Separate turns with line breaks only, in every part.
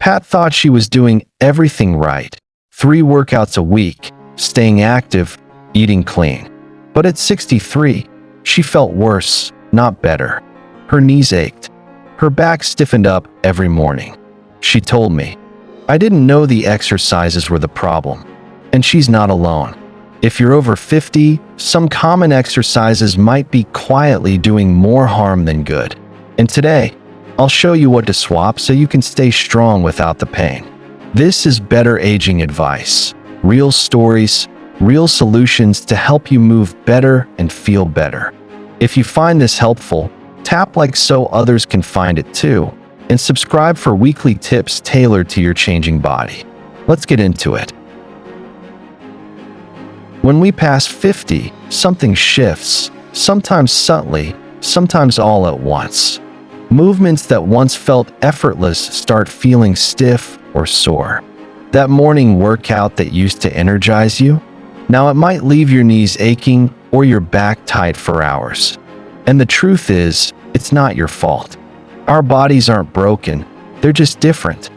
Pat thought she was doing everything right. 3 workouts a week, staying active, eating clean. But at 63, she felt worse, not better. Her knees ached. Her back stiffened up every morning. She told me, "I didn't know the exercises were the problem." And she's not alone. If you're over 50, some common exercises might be quietly doing more harm than good. And today, I'll show you what to swap so you can stay strong without the pain. This is Better Aging Advice. Real stories, real solutions to help you move better and feel better. If you find this helpful, tap like so others can find it too, and subscribe for weekly tips tailored to your changing body. Let's get into it. When we pass 50, something shifts, sometimes subtly, sometimes all at once. Movements that once felt effortless start feeling stiff or sore. That morning workout that used to energize you, now it might leave your knees aching or your back tight for hours. And the truth is, it's not your fault. Our bodies aren't broken, they're just different.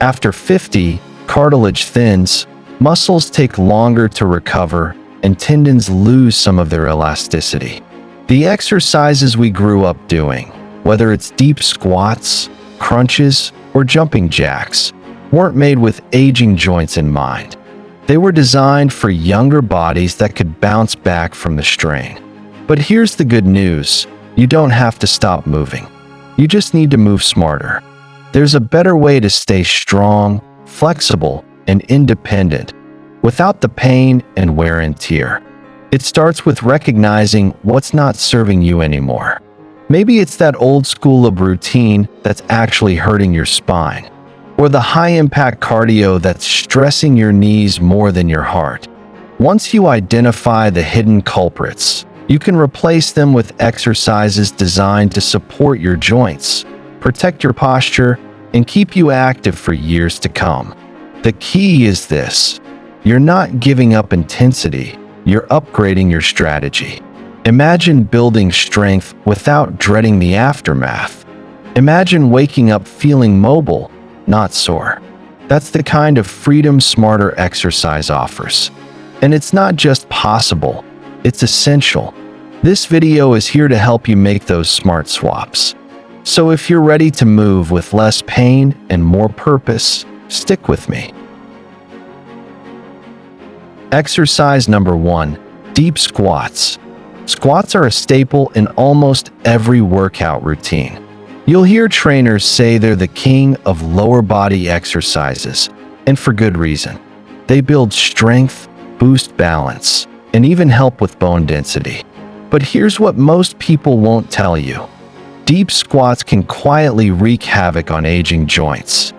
After 50, cartilage thins, muscles take longer to recover, and tendons lose some of their elasticity. The exercises we grew up doing, whether it's deep squats, crunches, or jumping jacks, weren't made with aging joints in mind. They were designed for younger bodies that could bounce back from the strain. But here's the good news: you don't have to stop moving. You just need to move smarter. There's a better way to stay strong, flexible, and independent without the pain and wear and tear. It starts with recognizing what's not serving you anymore. Maybe it's that old school of routine that's actually hurting your spine, or the high-impact cardio that's stressing your knees more than your heart. Once you identify the hidden culprits, you can replace them with exercises designed to support your joints, protect your posture, and keep you active for years to come. The key is this: you're not giving up intensity, you're upgrading your strategy. Imagine building strength without dreading the aftermath. Imagine waking up feeling mobile, not sore. That's the kind of freedom smarter exercise offers. And it's not just possible, it's essential. This video is here to help you make those smart swaps. So if you're ready to move with less pain and more purpose, stick with me. Exercise number 1, deep squats. Squats are a staple in almost every workout routine. You'll hear trainers say they're the king of lower body exercises, and for good reason. They build strength, boost balance, and even help with bone density. But here's what most people won't tell you. Deep squats can quietly wreak havoc on aging joints.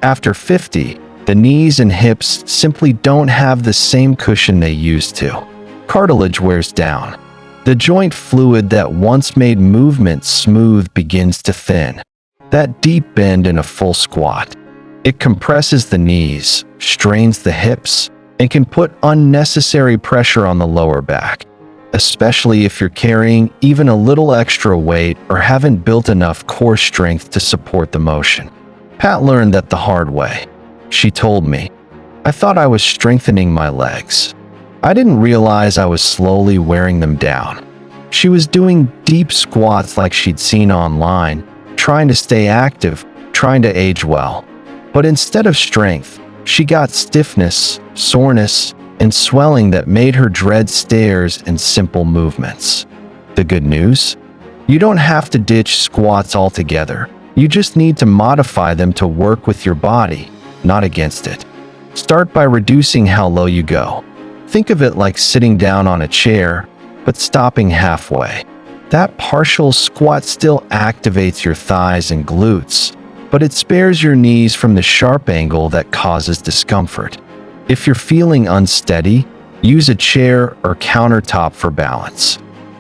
After 50, the knees and hips simply don't have the same cushion they used to. Cartilage wears down. The joint fluid that once made movement smooth begins to thin. That deep bend in a full squat. It compresses the knees, strains the hips, and can put unnecessary pressure on the lower back, especially if you're carrying even a little extra weight or haven't built enough core strength to support the motion. Pat learned that the hard way. She told me, "I thought I was strengthening my legs. I didn't realize I was slowly wearing them down." She was doing deep squats like she'd seen online, trying to stay active, trying to age well. But instead of strength, she got stiffness, soreness, and swelling that made her dread stairs and simple movements. The good news? You don't have to ditch squats altogether. You just need to modify them to work with your body, not against it. Start by reducing how low you go. Think of it like sitting down on a chair, but stopping halfway. That partial squat still activates your thighs and glutes, but it spares your knees from the sharp angle that causes discomfort. If you're feeling unsteady, use a chair or countertop for balance.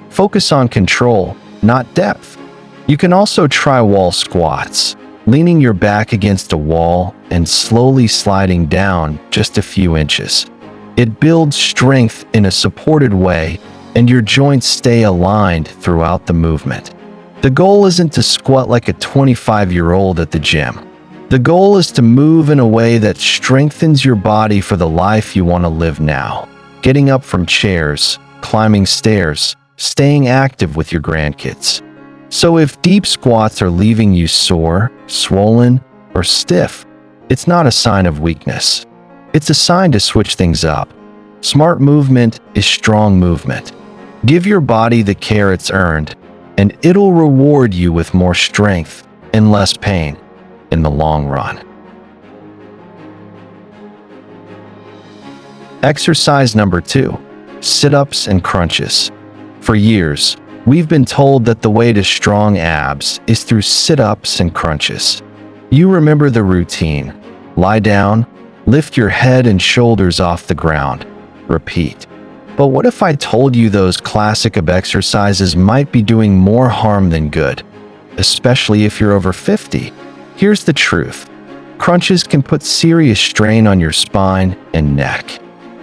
Focus on control, not depth. You can also try wall squats, leaning your back against a wall and slowly sliding down just a few inches. It builds strength in a supported way, and your joints stay aligned throughout the movement. The goal isn't to squat like a 25-year-old at the gym. The goal is to move in a way that strengthens your body for the life you want to live now. Getting up from chairs, climbing stairs, staying active with your grandkids. So if deep squats are leaving you sore, swollen, or stiff, it's not a sign of weakness. It's a sign to switch things up. Smart movement is strong movement. Give your body the care it's earned, and it'll reward you with more strength and less pain in the long run. Exercise number 2, sit-ups and crunches. For years, we've been told that the way to strong abs is through sit-ups and crunches. You remember the routine. Lie down, lift your head and shoulders off the ground. Repeat. But what if I told you those classic ab exercises might be doing more harm than good, especially if you're over 50? Here's the truth. Crunches can put serious strain on your spine and neck.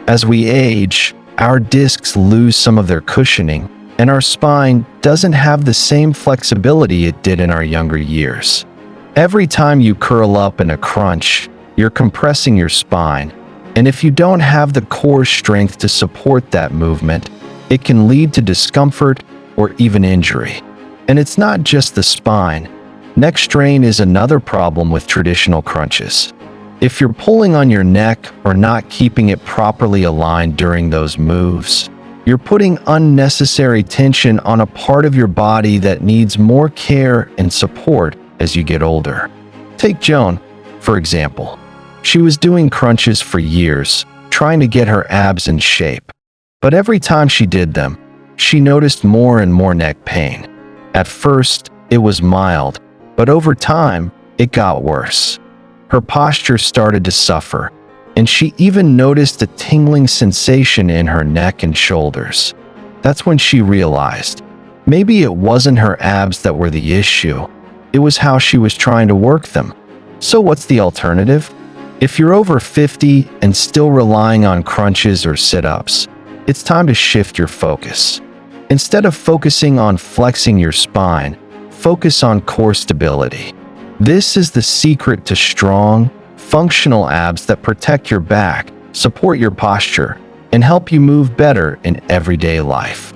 As we age, our discs lose some of their cushioning, and our spine doesn't have the same flexibility it did in our younger years. Every time you curl up in a crunch, you're compressing your spine, and if you don't have the core strength to support that movement, it can lead to discomfort or even injury. And it's not just the spine. Neck strain is another problem with traditional crunches. If you're pulling on your neck or not keeping it properly aligned during those moves, you're putting unnecessary tension on a part of your body that needs more care and support as you get older. Take Joan, for example. She was doing crunches for years, trying to get her abs in shape. But every time she did them, she noticed more and more neck pain. At first, it was mild, but over time, it got worse. Her posture started to suffer, and she even noticed a tingling sensation in her neck and shoulders. That's when she realized, maybe it wasn't her abs that were the issue, it was how she was trying to work them. So what's the alternative? If you're over 50 and still relying on crunches or sit-ups, it's time to shift your focus. Instead of focusing on flexing your spine, focus on core stability. This is the secret to strong, functional abs that protect your back, support your posture, and help you move better in everyday life.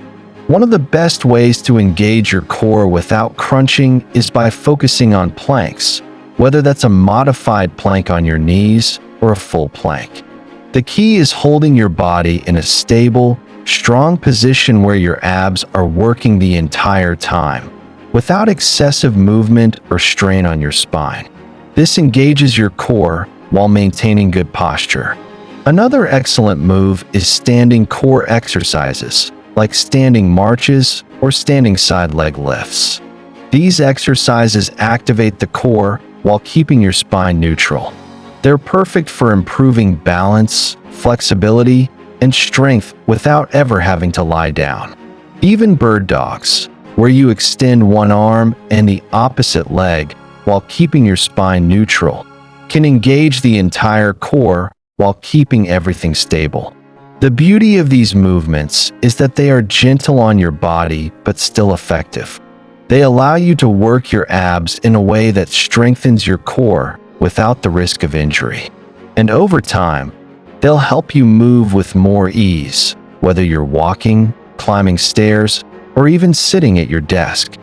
One of the best ways to engage your core without crunching is by focusing on planks, whether that's a modified plank on your knees or a full plank. The key is holding your body in a stable, strong position where your abs are working the entire time, without excessive movement or strain on your spine. This engages your core while maintaining good posture. Another excellent move is standing core exercises, like standing marches or standing side leg lifts. These exercises activate the core while keeping your spine neutral. They're perfect for improving balance, flexibility, and strength without ever having to lie down. Even bird dogs, where you extend one arm and the opposite leg while keeping your spine neutral, can engage the entire core while keeping everything stable. The beauty of these movements is that they are gentle on your body but still effective. They allow you to work your abs in a way that strengthens your core without the risk of injury. And over time, they'll help you move with more ease, whether you're walking, climbing stairs, or even sitting at your desk.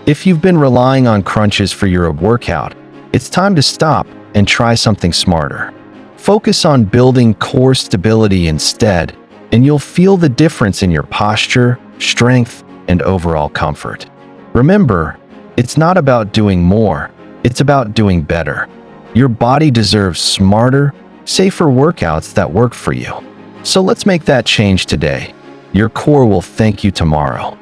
If you've been relying on crunches for your workout, it's time to stop and try something smarter. Focus on building core stability instead, and you'll feel the difference in your posture, strength, and overall comfort. Remember, it's not about doing more, it's about doing better. Your body deserves smarter, safer workouts that work for you. So let's make that change today. Your core will thank you tomorrow.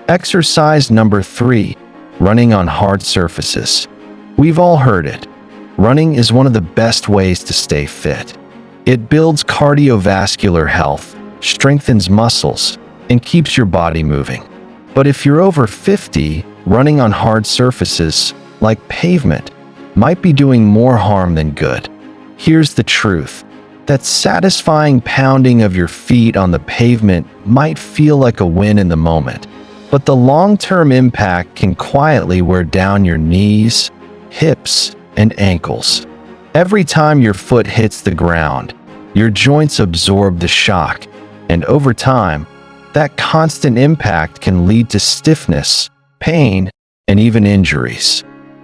Exercise number 3, running on hard surfaces. We've all heard it. Running is one of the best ways to stay fit. It builds cardiovascular health, strengthens muscles, and keeps your body moving. But if you're over 50, running on hard surfaces, like pavement, might be doing more harm than good. Here's the truth. That satisfying pounding of your feet on the pavement might feel like a win in the moment, but the long-term impact can quietly wear down your knees, hips, and ankles. Every time your foot hits the ground, your joints absorb the shock, and over time, that constant impact can lead to stiffness, pain, and even injuries.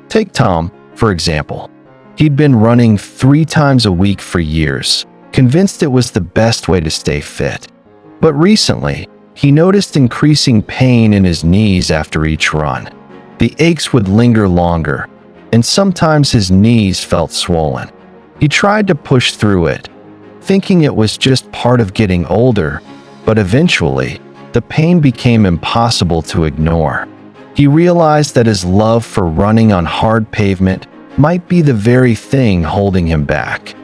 Take Tom, for example. He'd been running 3 times a week for years, convinced it was the best way to stay fit. But recently, he noticed increasing pain in his knees after each run. The aches would linger longer, and sometimes his knees felt swollen. He tried to push through it, thinking it was just part of getting older, but eventually, the pain became impossible to ignore. He realized that his love for running on hard pavement might be the very thing holding him back.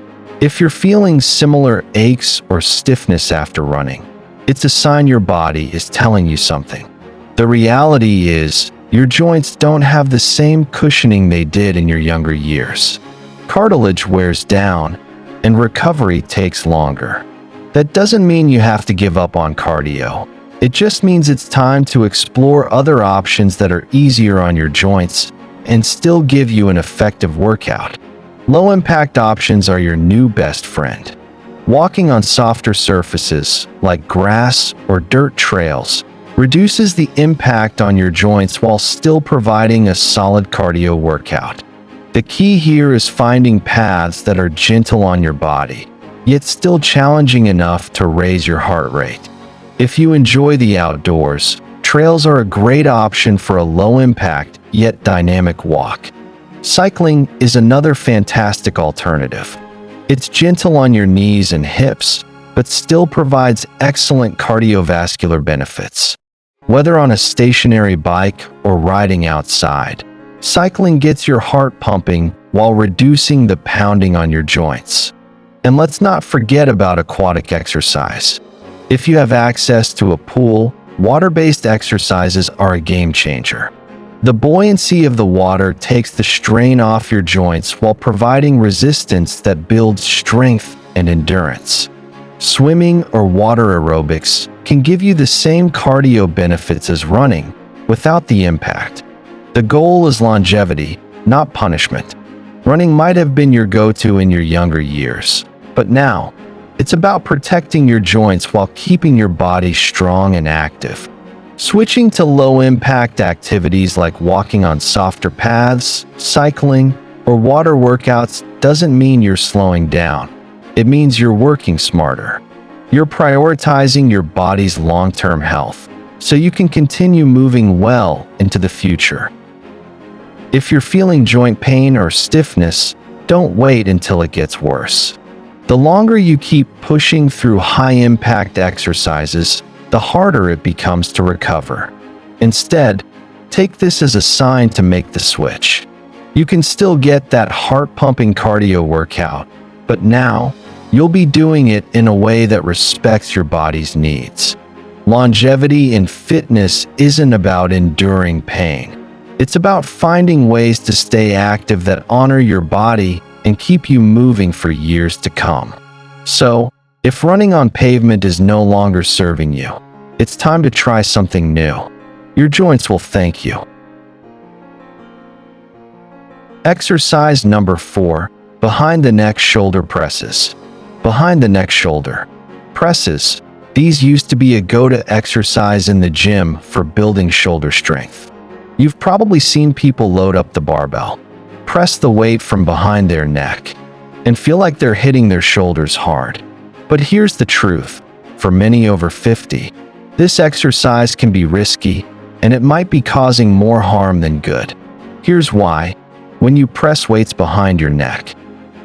If you're feeling similar aches or stiffness after running, it's a sign your body is telling you something. The reality is, your joints don't have the same cushioning they did in your younger years. Cartilage wears down, and recovery takes longer. That doesn't mean you have to give up on cardio. It just means it's time to explore other options that are easier on your joints and still give you an effective workout. Low-impact options are your new best friend. Walking on softer surfaces, like grass or dirt trails, reduces the impact on your joints while still providing a solid cardio workout. The key here is finding paths that are gentle on your body, yet still challenging enough to raise your heart rate. If you enjoy the outdoors, trails are a great option for a low-impact yet dynamic walk. Cycling is another fantastic alternative. It's gentle on your knees and hips, but still provides excellent cardiovascular benefits. Whether on a stationary bike or riding outside, cycling gets your heart pumping while reducing the pounding on your joints. And let's not forget about aquatic exercise. If you have access to a pool, water-based exercises are a game changer. The buoyancy of the water takes the strain off your joints while providing resistance that builds strength and endurance. Swimming or water aerobics can give you the same cardio benefits as running without the impact. The goal is longevity, not punishment. Running might have been your go-to in your younger years, but now, it's about protecting your joints while keeping your body strong and active. Switching to low-impact activities like walking on softer paths, cycling, or water workouts doesn't mean you're slowing down. It means you're working smarter. You're prioritizing your body's long-term health, so you can continue moving well into the future. If you're feeling joint pain or stiffness, don't wait until it gets worse. The longer you keep pushing through high-impact exercises, the harder it becomes to recover. Instead, take this as a sign to make the switch. You can still get that heart-pumping cardio workout, but now, you'll be doing it in a way that respects your body's needs. Longevity in fitness isn't about enduring pain. It's about finding ways to stay active that honor your body and keep you moving for years to come. So, if running on pavement is no longer serving you, it's time to try something new. Your joints will thank you. Exercise number 4, behind the neck shoulder presses. Behind the neck shoulder presses. These used to be a go-to exercise in the gym for building shoulder strength. You've probably seen people load up the barbell, press the weight from behind their neck, and feel like they're hitting their shoulders hard. But here's the truth. For many over 50, this exercise can be risky, and it might be causing more harm than good. Here's why. When you press weights behind your neck,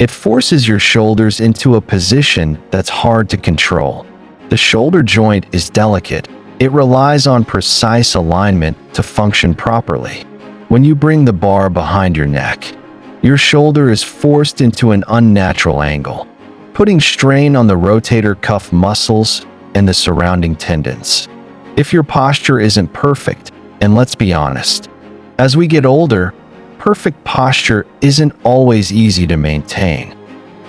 it forces your shoulders into a position that's hard to control. The shoulder joint is delicate. It relies on precise alignment to function properly. When you bring the bar behind your neck, your shoulder is forced into an unnatural angle, putting strain on the rotator cuff muscles and the surrounding tendons. If your posture isn't perfect, and let's be honest, as we get older, perfect posture isn't always easy to maintain.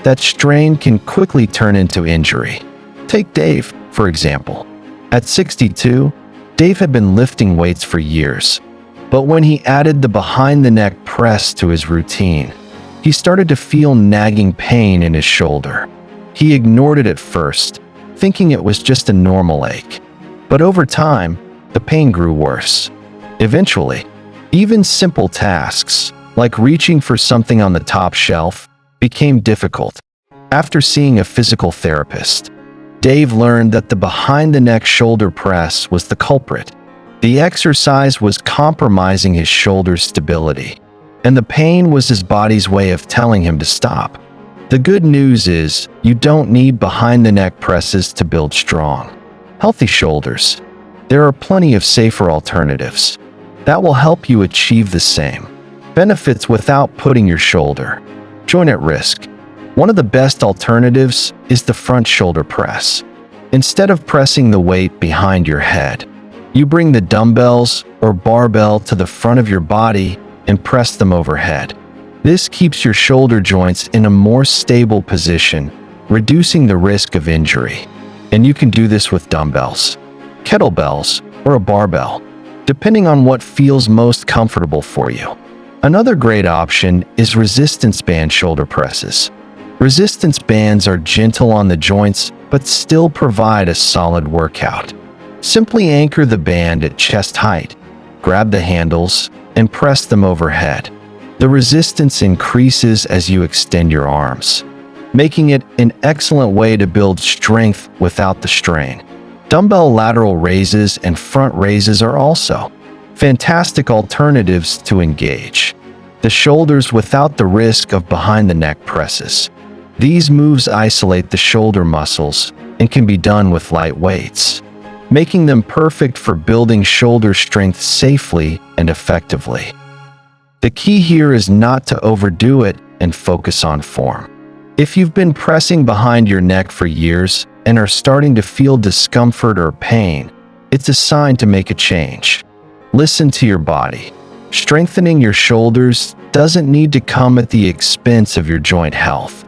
That strain can quickly turn into injury. Take Dave, for example. At 62, Dave had been lifting weights for years, but when he added the behind-the-neck press to his routine, he started to feel nagging pain in his shoulder. He ignored it at first, thinking it was just a normal ache. But over time, the pain grew worse. Eventually, even simple tasks, like reaching for something on the top shelf, became difficult. After seeing a physical therapist, Dave learned that the behind-the-neck shoulder press was the culprit. The exercise was compromising his shoulder stability, and the pain was his body's way of telling him to stop. The good news is, you don't need behind-the-neck presses to build strong, healthy shoulders. There are plenty of safer alternatives that will help you achieve the same benefits without putting your shoulder joint at risk. One of the best alternatives is the front shoulder press. Instead of pressing the weight behind your head, you bring the dumbbells or barbell to the front of your body and press them overhead. This keeps your shoulder joints in a more stable position, reducing the risk of injury. And you can do this with dumbbells, kettlebells, or a barbell, depending on what feels most comfortable for you. Another great option is resistance band shoulder presses. Resistance bands are gentle on the joints but still provide a solid workout. Simply anchor the band at chest height, grab the handles, and press them overhead. The resistance increases as you extend your arms, making it an excellent way to build strength without the strain. Dumbbell lateral raises and front raises are also fantastic alternatives to engage the shoulders without the risk of behind-the-neck presses. These moves isolate the shoulder muscles and can be done with light weights, making them perfect for building shoulder strength safely and effectively. The key here is not to overdo it and focus on form. If you've been pressing behind your neck for years and are starting to feel discomfort or pain, it's a sign to make a change. Listen to your body. Strengthening your shoulders doesn't need to come at the expense of your joint health.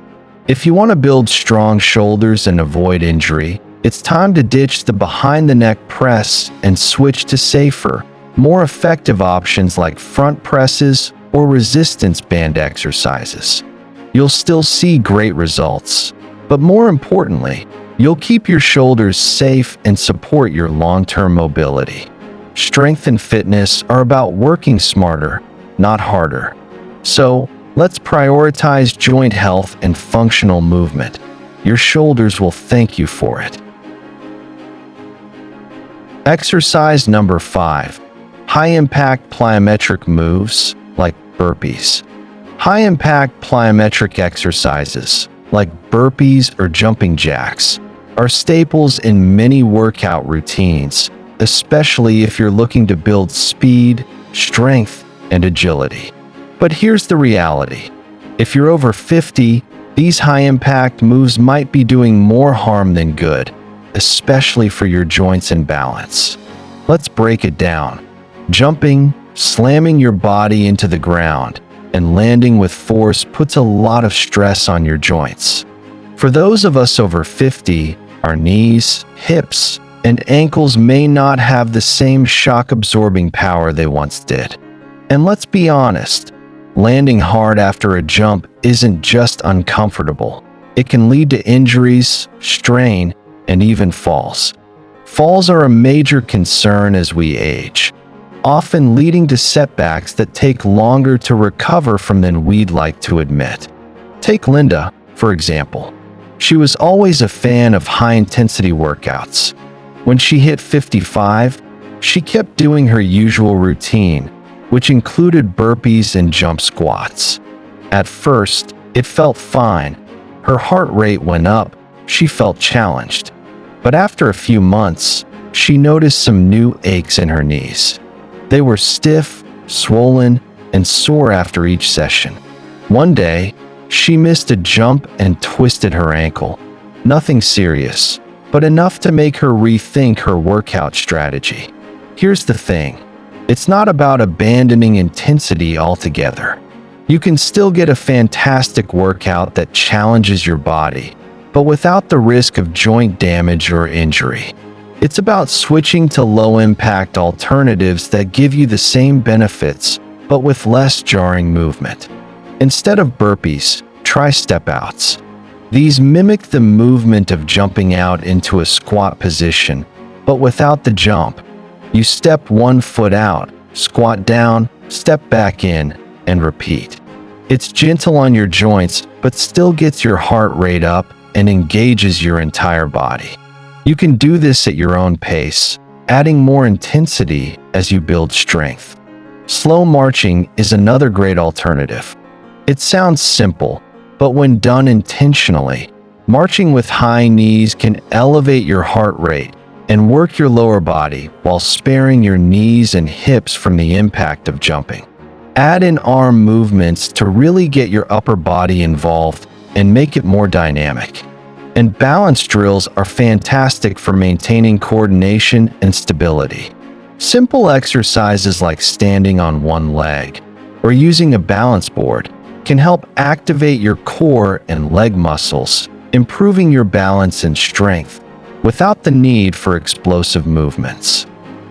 If you want to build strong shoulders and avoid injury, it's time to ditch the behind-the-neck press and switch to safer, more effective options like front presses or resistance band exercises. You'll still see great results, but more importantly, you'll keep your shoulders safe and support your long-term mobility. Strength and fitness are about working smarter, not harder. So, let's prioritize joint health and functional movement. Your shoulders will thank you for it. Exercise number 5. High-impact plyometric moves like burpees. High-impact plyometric exercises like burpees or jumping jacks are staples in many workout routines, especially if you're looking to build speed, strength, and agility. But here's the reality. If you're over 50, these high-impact moves might be doing more harm than good, especially for your joints and balance. Let's break it down. Jumping, slamming your body into the ground, and landing with force puts a lot of stress on your joints. For those of us over 50, our knees, hips, and ankles may not have the same shock-absorbing power they once did. And let's be honest, landing hard after a jump isn't just uncomfortable. It can lead to injuries, strain, and even falls. Falls are a major concern as we age, often leading to setbacks that take longer to recover from than we'd like to admit. Take Linda, for example. She was always a fan of high-intensity workouts. When she hit 55, she kept doing her usual routine, which included burpees and jump squats. At first, it felt fine. Her heart rate went up, she felt challenged. But after a few months, she noticed some new aches in her knees. They were stiff, swollen, and sore after each session. One day, she missed a jump and twisted her ankle. Nothing serious, but enough to make her rethink her workout strategy. Here's the thing. It's not about abandoning intensity altogether. You can still get a fantastic workout that challenges your body, but without the risk of joint damage or injury. It's about switching to low-impact alternatives that give you the same benefits, but with less jarring movement. Instead of burpees, try step-outs. These mimic the movement of jumping out into a squat position, but without the jump. You step one foot out, squat down, step back in, and repeat. It's gentle on your joints, but still gets your heart rate up and engages your entire body. You can do this at your own pace, adding more intensity as you build strength. Slow marching is another great alternative. It sounds simple, but when done intentionally, marching with high knees can elevate your heart rate and work your lower body while sparing your knees and hips from the impact of jumping. Add in arm movements to really get your upper body involved and make it more dynamic. And balance drills are fantastic for maintaining coordination and stability. Simple exercises like standing on one leg or using a balance board can help activate your core and leg muscles, improving your balance and strength without the need for explosive movements.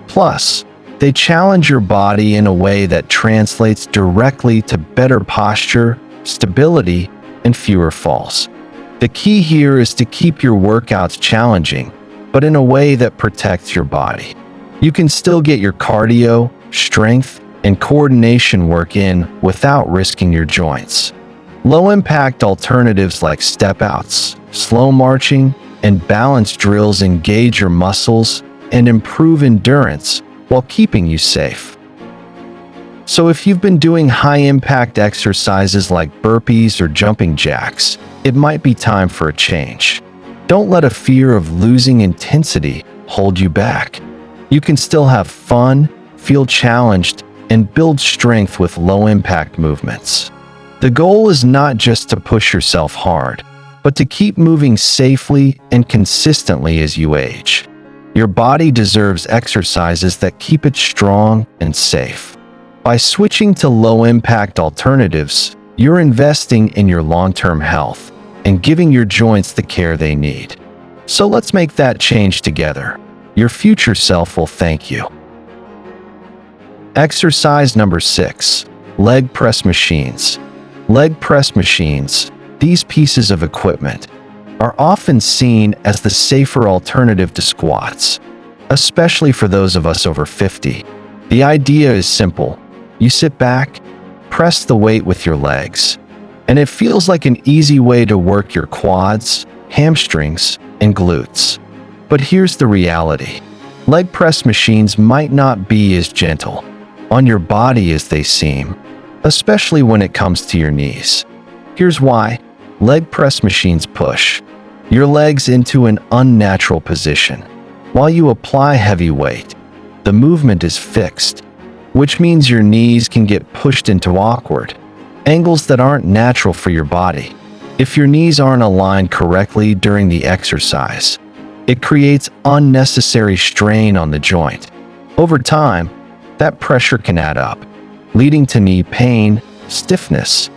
Plus, they challenge your body in a way that translates directly to better posture, stability, and fewer falls. The key here is to keep your workouts challenging, but in a way that protects your body. You can still get your cardio, strength, and coordination work in without risking your joints. Low-impact alternatives like step-outs, slow marching, and balance drills engage your muscles and improve endurance while keeping you safe. So if you've been doing high-impact exercises like burpees or jumping jacks, it might be time for a change. Don't let a fear of losing intensity hold you back. You can still have fun, feel challenged, and build strength with low-impact movements. The goal is not just to push yourself hard, but to keep moving safely and consistently as you age. Your body deserves exercises that keep it strong and safe. By switching to low-impact alternatives, you're investing in your long-term health and giving your joints the care they need. So let's make that change together. Your future self will thank you. Exercise number 6, leg press machines. Leg press machines, these pieces of equipment, are often seen as the safer alternative to squats, especially for those of us over 50. The idea is simple. You sit back, press the weight with your legs, and it feels like an easy way to work your quads, hamstrings, and glutes. But here's the reality. Leg press machines might not be as gentle on your body as they seem, especially when it comes to your knees. Here's why. Leg press machines push your legs into an unnatural position. While you apply heavy weight, the movement is fixed, which means your knees can get pushed into awkward angles that aren't natural for your body. If your knees aren't aligned correctly during the exercise, it creates unnecessary strain on the joint. Over time, that pressure can add up, leading to knee pain, stiffness,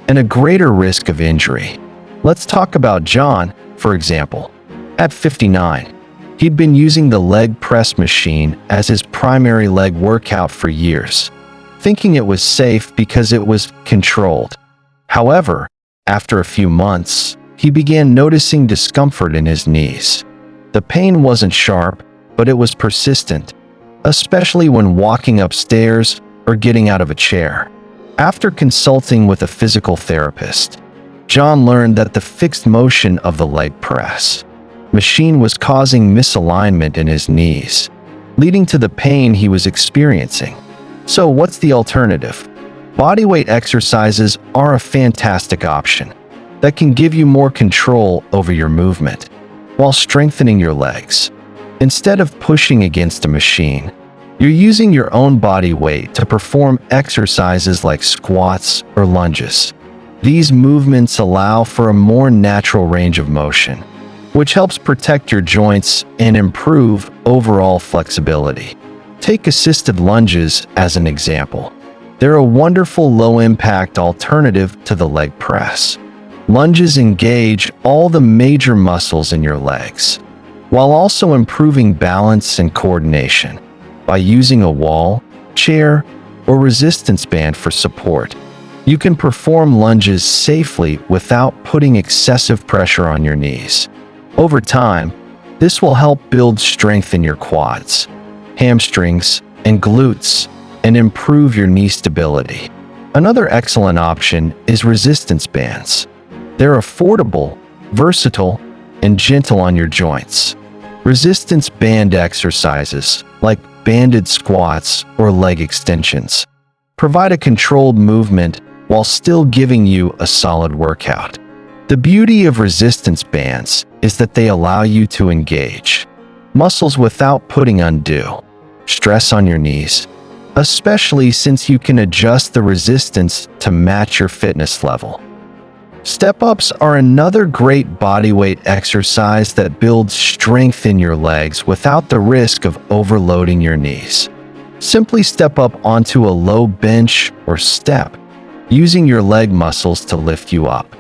and a greater risk of injury. Let's talk about John, for example. At 59, he'd been using the leg press machine as his primary leg workout for years, thinking it was safe because it was controlled. However, after a few months, he began noticing discomfort in his knees. The pain wasn't sharp, but it was persistent, especially when walking upstairs or getting out of a chair. After consulting with a physical therapist, John learned that the fixed motion of the leg press machine was causing misalignment in his knees, leading to the pain he was experiencing. So what's the alternative? Bodyweight exercises are a fantastic option that can give you more control over your movement while strengthening your legs. Instead of pushing against a machine, you're using your own body weight to perform exercises like squats or lunges. These movements allow for a more natural range of motion, which helps protect your joints and improve overall flexibility. Take assisted lunges as an example. They're a wonderful low-impact alternative to the leg press. Lunges engage all the major muscles in your legs, while also improving balance and coordination by using a wall, chair, or resistance band for support. You can perform lunges safely without putting excessive pressure on your knees. Over time, this will help build strength in your quads, hamstrings, and glutes, and improve your knee stability. Another excellent option is resistance bands. They're affordable, versatile, and gentle on your joints. Resistance band exercises, like banded squats or leg extensions, provide a controlled movement while still giving you a solid workout. The beauty of resistance bands is that they allow you to engage muscles without putting undue stress on your knees, especially since you can adjust the resistance to match your fitness level. Step-ups are another great bodyweight exercise that builds strength in your legs without the risk of overloading your knees. Simply step up onto a low bench or step, using your leg muscles to lift you up.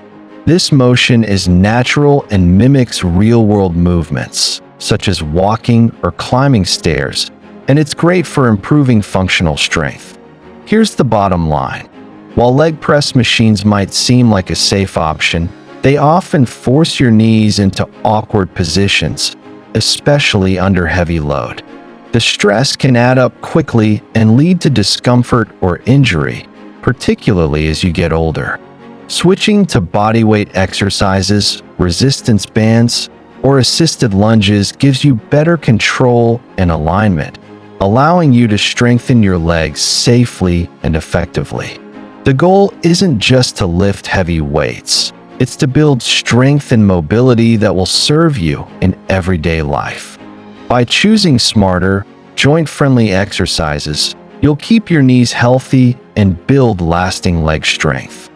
This motion is natural and mimics real-world movements, such as walking or climbing stairs, and it's great for improving functional strength. Here's the bottom line. While leg press machines might seem like a safe option, they often force your knees into awkward positions, especially under heavy load. The stress can add up quickly and lead to discomfort or injury, particularly as you get older. Switching to bodyweight exercises, resistance bands, or assisted lunges gives you better control and alignment, allowing you to strengthen your legs safely and effectively. The goal isn't just to lift heavy weights. It's to build strength and mobility that will serve you in everyday life. By choosing smarter, joint-friendly exercises, you'll keep your knees healthy and build lasting leg strength.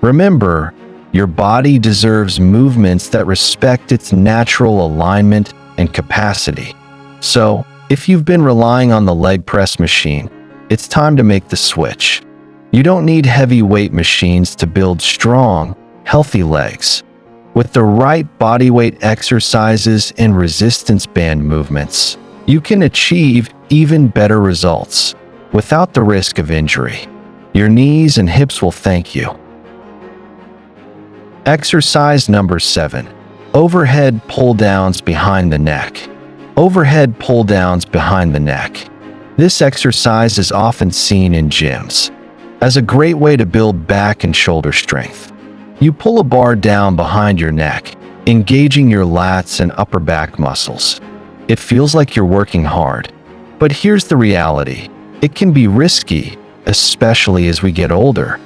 Remember, your body deserves movements that respect its natural alignment and capacity. So, if you've been relying on the leg press machine, it's time to make the switch. You don't need heavy weight machines to build strong, healthy legs. With the right bodyweight exercises and resistance band movements, you can achieve even better results without the risk of injury. Your knees and hips will thank you. Exercise number 7. Overhead pull-downs behind the neck. Overhead pull-downs behind the neck. This exercise is often seen in gyms as a great way to build back and shoulder strength. You pull a bar down behind your neck, engaging your lats and upper back muscles. It feels like you're working hard, but here's the reality. It can be risky, especially as we get older.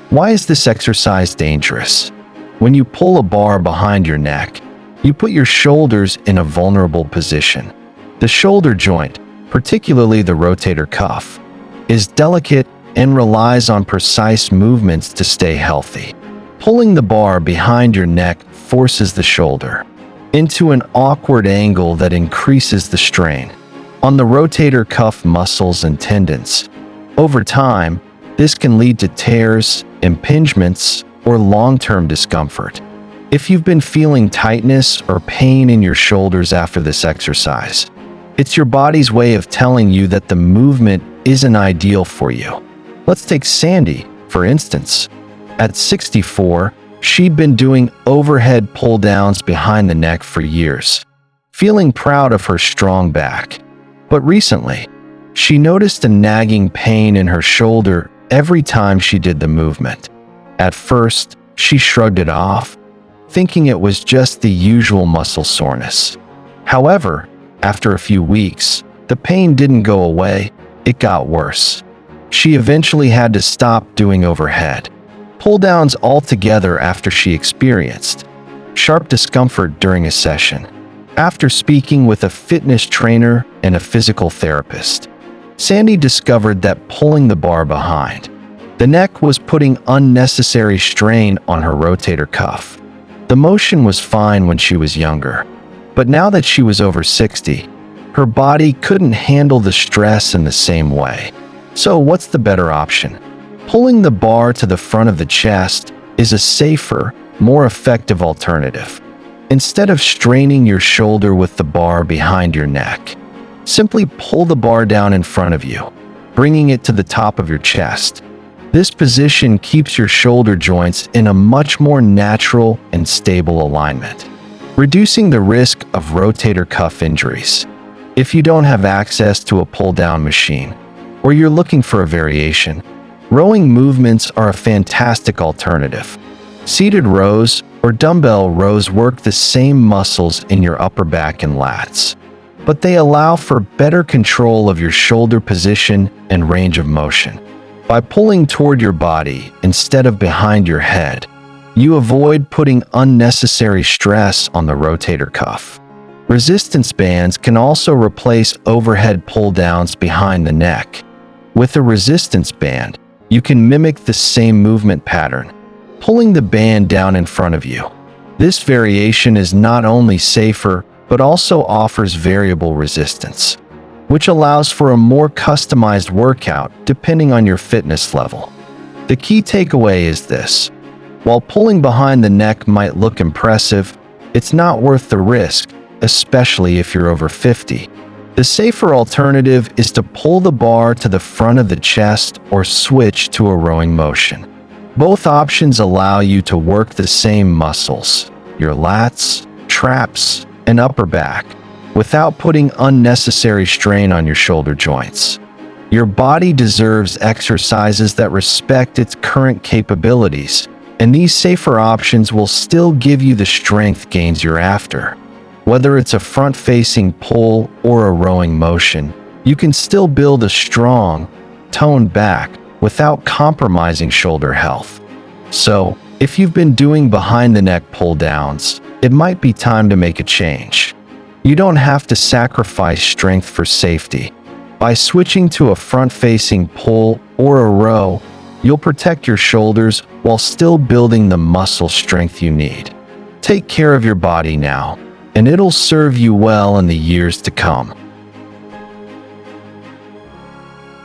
Why is this exercise dangerous? When you pull a bar behind your neck, you put your shoulders in a vulnerable position. The shoulder joint, particularly the rotator cuff, is delicate and relies on precise movements to stay healthy. Pulling the bar behind your neck forces the shoulder into an awkward angle that increases the strain on the rotator cuff muscles and tendons. Over time, this can lead to tears, impingements, or long-term discomfort. If you've been feeling tightness or pain in your shoulders after this exercise, it's your body's way of telling you that the movement isn't ideal for you. Let's take Sandy, for instance. At 64, she'd been doing overhead pull-downs behind the neck for years, feeling proud of her strong back. But recently, she noticed a nagging pain in her shoulder every time she did the movement. At first, she shrugged it off, thinking it was just the usual muscle soreness. However, after a few weeks, the pain didn't go away, it got worse. She eventually had to stop doing overhead pull-downs altogether after she experienced sharp discomfort during a session. After speaking with a fitness trainer and a physical therapist, Sandy discovered that pulling the bar behind the neck was putting unnecessary strain on her rotator cuff. The motion was fine when she was younger, but now that she was over 60, her body couldn't handle the stress in the same way. So what's the better option? Pulling the bar to the front of the chest is a safer, more effective alternative. Instead of straining your shoulder with the bar behind your neck, simply pull the bar down in front of you, bringing it to the top of your chest. This position keeps your shoulder joints in a much more natural and stable alignment, reducing the risk of rotator cuff injuries. If you don't have access to a pull-down machine, or you're looking for a variation, rowing movements are a fantastic alternative. Seated rows or dumbbell rows work the same muscles in your upper back and lats, but they allow for better control of your shoulder position and range of motion. By pulling toward your body instead of behind your head, you avoid putting unnecessary stress on the rotator cuff. Resistance bands can also replace overhead pull-downs behind the neck. With a resistance band, you can mimic the same movement pattern, pulling the band down in front of you. This variation is not only safer, but also offers variable resistance, which allows for a more customized workout depending on your fitness level. The key takeaway is this: while pulling behind the neck might look impressive, it's not worth the risk, especially if you're over 50. The safer alternative is to pull the bar to the front of the chest or switch to a rowing motion. Both options allow you to work the same muscles, your lats, traps, and upper back, without putting unnecessary strain on your shoulder joints. Your body deserves exercises that respect its current capabilities, and these safer options will still give you the strength gains you're after. Whether it's a front-facing pull or a rowing motion, you can still build a strong, toned back without compromising shoulder health. So, if you've been doing behind-the-neck pull-downs, it might be time to make a change. You don't have to sacrifice strength for safety. By switching to a front-facing pull or a row, you'll protect your shoulders while still building the muscle strength you need. Take care of your body now, and it'll serve you well in the years to come.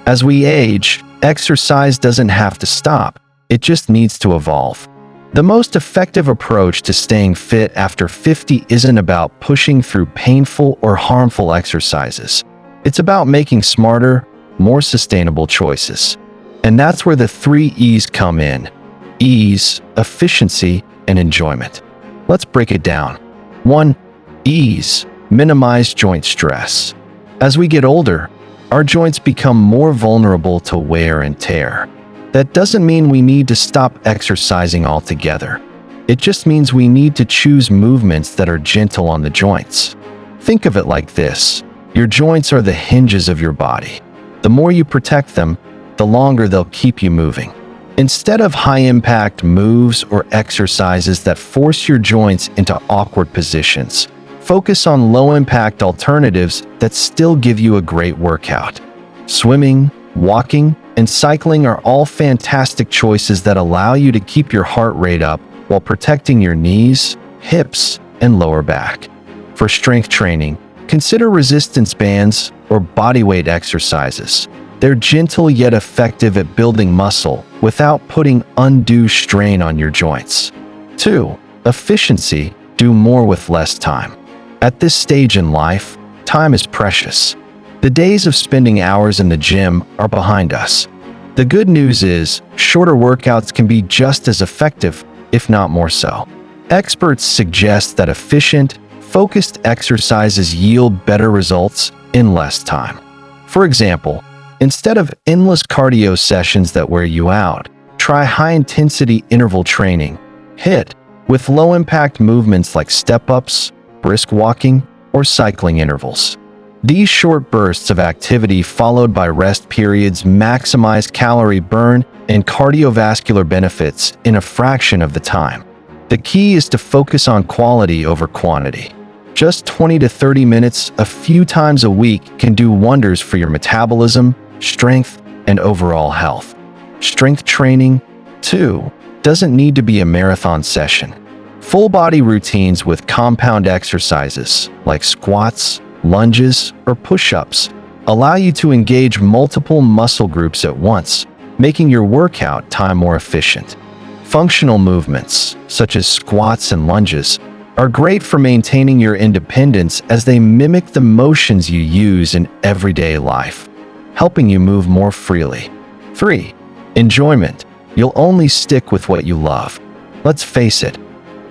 As we age, exercise doesn't have to stop, it just needs to evolve. The most effective approach to staying fit after 50 isn't about pushing through painful or harmful exercises. It's about making smarter, more sustainable choices. And that's where the 3 E's come in: ease, efficiency, and enjoyment. Let's break it down. 1. Ease. Minimize joint stress. As we get older, our joints become more vulnerable to wear and tear. That doesn't mean we need to stop exercising altogether. It just means we need to choose movements that are gentle on the joints. Think of it like this: your joints are the hinges of your body. The more you protect them, the longer they'll keep you moving. Instead of high-impact moves or exercises that force your joints into awkward positions, focus on low-impact alternatives that still give you a great workout. Swimming, walking, and cycling are all fantastic choices that allow you to keep your heart rate up while protecting your knees, hips, and lower back. For strength training, consider resistance bands or bodyweight exercises. They're gentle yet effective at building muscle without putting undue strain on your joints. 2. Efficiency. Do more with less time. At this stage in life, time is precious. The days of spending hours in the gym are behind us. The good news is, shorter workouts can be just as effective, if not more so. Experts suggest that efficient, focused exercises yield better results in less time. For example, instead of endless cardio sessions that wear you out, try high-intensity interval training, HIIT, with low-impact movements like step-ups, brisk walking, or cycling intervals. These short bursts of activity followed by rest periods maximize calorie burn and cardiovascular benefits in a fraction of the time. The key is to focus on quality over quantity. Just 20 to 30 minutes a few times a week can do wonders for your metabolism, strength, and overall health. Strength training, too, doesn't need to be a marathon session. Full-body routines with compound exercises like squats, lunges, or push-ups allow you to engage multiple muscle groups at once, making your workout time more efficient. Functional movements, such as squats and lunges, are great for maintaining your independence as they mimic the motions you use in everyday life, helping you move more freely. 3. Enjoyment. You'll only stick with what you love. Let's face it,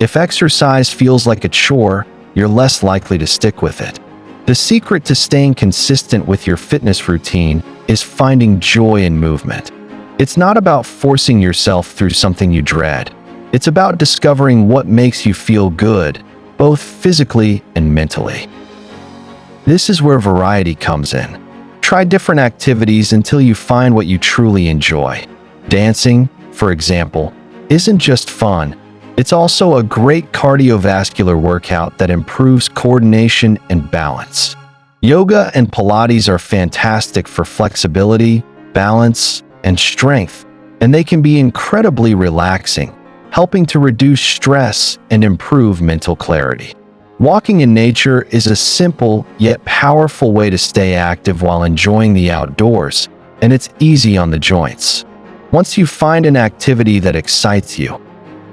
if exercise feels like a chore, you're less likely to stick with it. The secret to staying consistent with your fitness routine is finding joy in movement. It's not about forcing yourself through something you dread. It's about discovering what makes you feel good, both physically and mentally. This is where variety comes in. Try different activities until you find what you truly enjoy. Dancing, for example, isn't just fun. It's also a great cardiovascular workout that improves coordination and balance. Yoga and Pilates are fantastic for flexibility, balance, and strength, and they can be incredibly relaxing, helping to reduce stress and improve mental clarity. Walking in nature is a simple yet powerful way to stay active while enjoying the outdoors, and it's easy on the joints. Once you find an activity that excites you,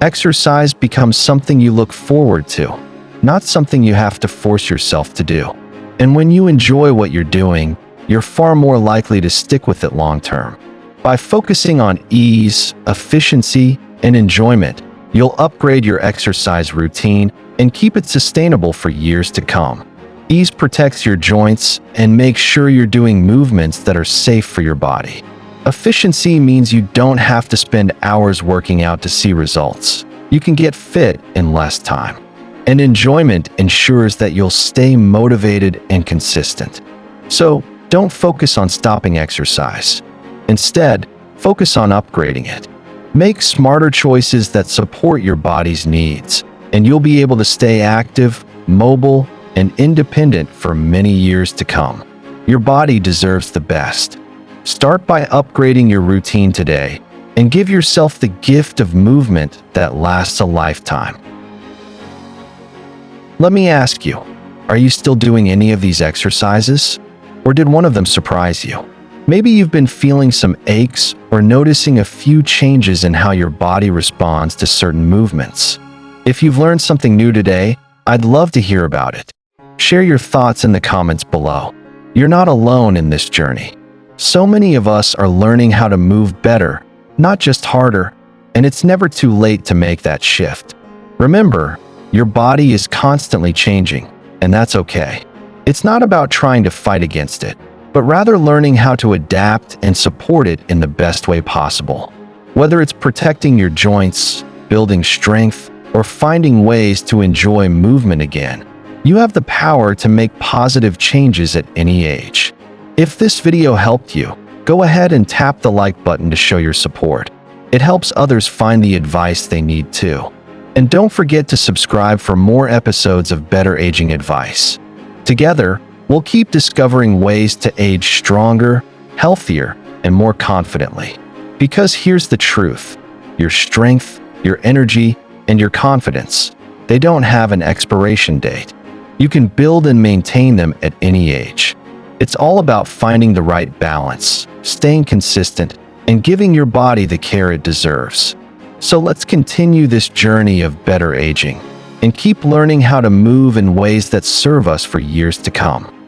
exercise becomes something you look forward to, not something you have to force yourself to do. And when you enjoy what you're doing, you're far more likely to stick with it long term. By focusing on ease, efficiency, and enjoyment, you'll upgrade your exercise routine and keep it sustainable for years to come. Ease protects your joints and makes sure you're doing movements that are safe for your body. Efficiency means you don't have to spend hours working out to see results. You can get fit in less time. And enjoyment ensures that you'll stay motivated and consistent. So, don't focus on stopping exercise. Instead, focus on upgrading it. Make smarter choices that support your body's needs, and you'll be able to stay active, mobile, and independent for many years to come. Your body deserves the best. Start by upgrading your routine today and give yourself the gift of movement that lasts a lifetime. Let me ask you, are you still doing any of these exercises? Or did one of them surprise you? Maybe you've been feeling some aches or noticing a few changes in how your body responds to certain movements. If you've learned something new today, I'd love to hear about it. Share your thoughts in the comments below. You're not alone in this journey. So many of us are learning how to move better, not just harder, and it's never too late to make that shift. Remember, your body is constantly changing, and that's okay. It's not about trying to fight against it, but rather learning how to adapt and support it in the best way possible. Whether it's protecting your joints, building strength, or finding ways to enjoy movement again, you have the power to make positive changes at any age. If this video helped you, go ahead and tap the like button to show your support. It helps others find the advice they need too. And don't forget to subscribe for more episodes of Better Aging Advice. Together, we'll keep discovering ways to age stronger, healthier, and more confidently. Because here's the truth: your strength, your energy, and your confidence, they don't have an expiration date. You can build and maintain them at any age. It's all about finding the right balance, staying consistent, and giving your body the care it deserves. So let's continue this journey of better aging and keep learning how to move in ways that serve us for years to come.